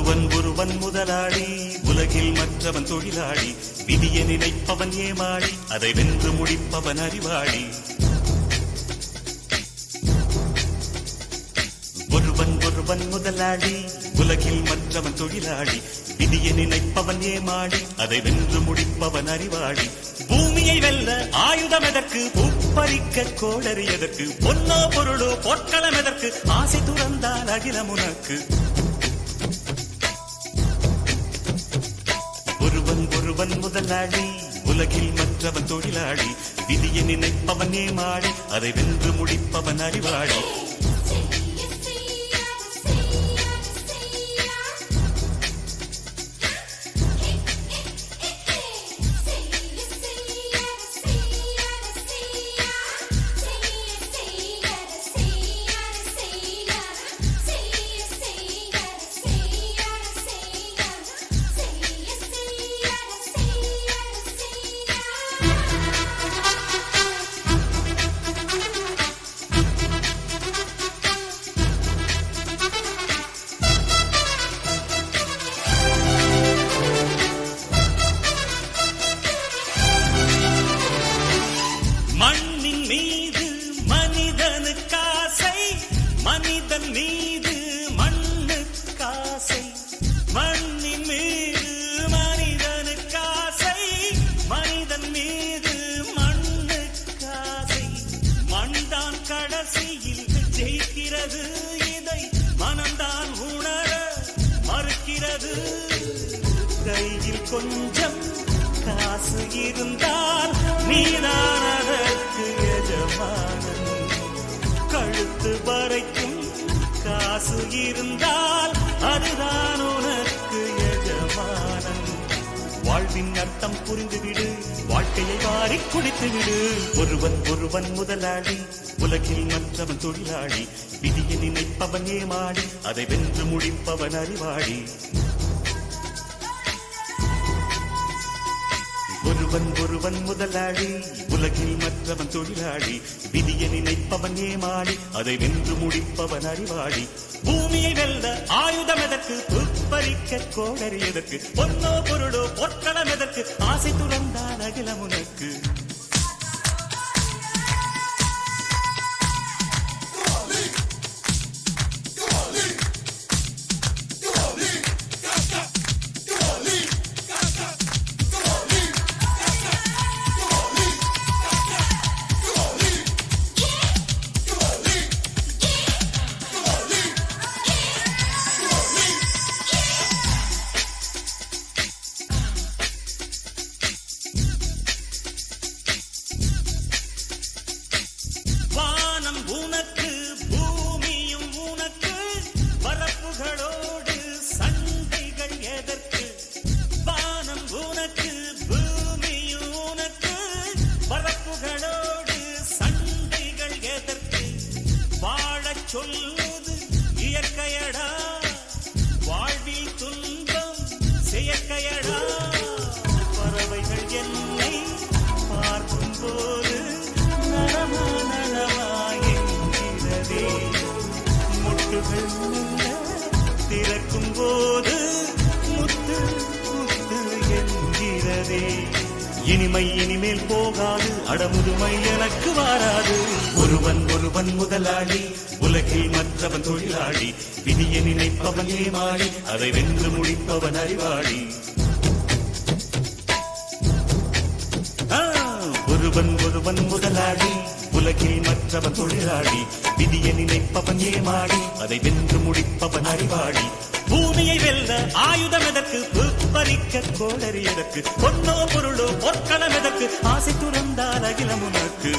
ஒருவன் முதலாளி, உலகில் மற்றவன் தொழிலாளி, விதியை நினைப்பவன் ஏமாளி, அதை வென்று முடிப்பவன் அறிவாளி. ஒருவன் முதலாளி, உலகில் மற்றவன் தொழிலாளி, விதியை நினைப்பவன் ஏமாளி, அதை வென்று முடிப்பவன் அறிவாளி. பூமியை வெல்ல ஆயுதம் எதற்கு, பூப்பறிக்க கோடரி எதற்கு, பொன்னோ பொருளோ பொற்களம் எதற்கு, ஆசை துறந்தால் அகிலம் உனக்கு. ஒருவன் முதலாளி, உலகில் மற்றவன் தொழிலாளி, விதியை நினைப்பவன் ஏமாளி, அதை வென்று முடிப்பவன் அறிவாளி. மண்ணின் மீது மனிதனுக்காசை, மனிதன் மீது மண்ணுக்காசை. மண்ணின் மீது மனிதனுக்காசை, மனிதன் மீது மண்ணுக்காசை. மண்தான் கடைசியில் ஜெயிக்கிறது, இதை மனம்தான் உணர மறுக்கிறது. கையில் கொஞ்சம் காசு இருந்தால் நீதான் அதற்கு எஜமானன். கழுத்து வரைக்கும் காசு இருந்தால் அதுதான் உனக்கு எஜமானன். வாழ்வின் அர்த்தம் புரிந்துவிடு, வாழ்க்கையை வாரி குடித்துவிடு. ஒருவன் முதலாளி, உலகில் மற்றவன் தொழிலாளி, விதியை நினைப்பவன் ஏமாளி, அதை வென்று முடிப்பவன் அறிவாளி. ஒருவன் முதலாளி, உலகில் மற்றவன் தொழிலாளி, விதியை நினைப்பவன் ஏமாளி, அதை வென்று முடிப்பவன் அறிவாளி. பூமியை வெல்ல ஆயுதம் எதற்கு, புப்பரிக்க கோடரி எதற்கு, பொன்னோ பொருளோ பொற்களம் எதற்கு, ஆசை துறந்தால் அகிலம் உனக்கு. உனக்கு பூமியும் உனக்கு, வரப்புகளோடு சண்டைகள் எதற்கு. வானம் உனக்கு பூமியும் உனக்கு, வரப்புகளோடு சண்டைகள் எதற்கு. வாழச் சொல்வது இயற்கையடா, வாழ்வில் துன்பம் செயற்கையடா. பறவைகள் என்னை பார்க்கும் போது திறக்கும் போது முத்து முத்து என்கிறதே. இனிமை இனிமேல் போகாது, அடமுதுமை எனக்கு வாராது. ஒருவன் முதலாளி, உலகில் மற்றவன் தொழிலாளி, விதியை நினைப்பவன் ஏமாளி, அதை வென்று முடிப்பவன் அறிவாளி. ஒருவன் முதலாளி, உலகில் மற்றவன் தொழிலாளி, விதியை நினைப்பவன் ஏமாளி, அதை வென்று முடிப்பவன் அறிவாளி. பூமியை வெல்ல ஆயுதம் எதற்கு, புப்பரிக்க கோடரி எதற்கு, பொன்னோ பொருளோ பொற்களம் எதற்கு, ஆசை துறந்தால் அகிலம் உனக்கு.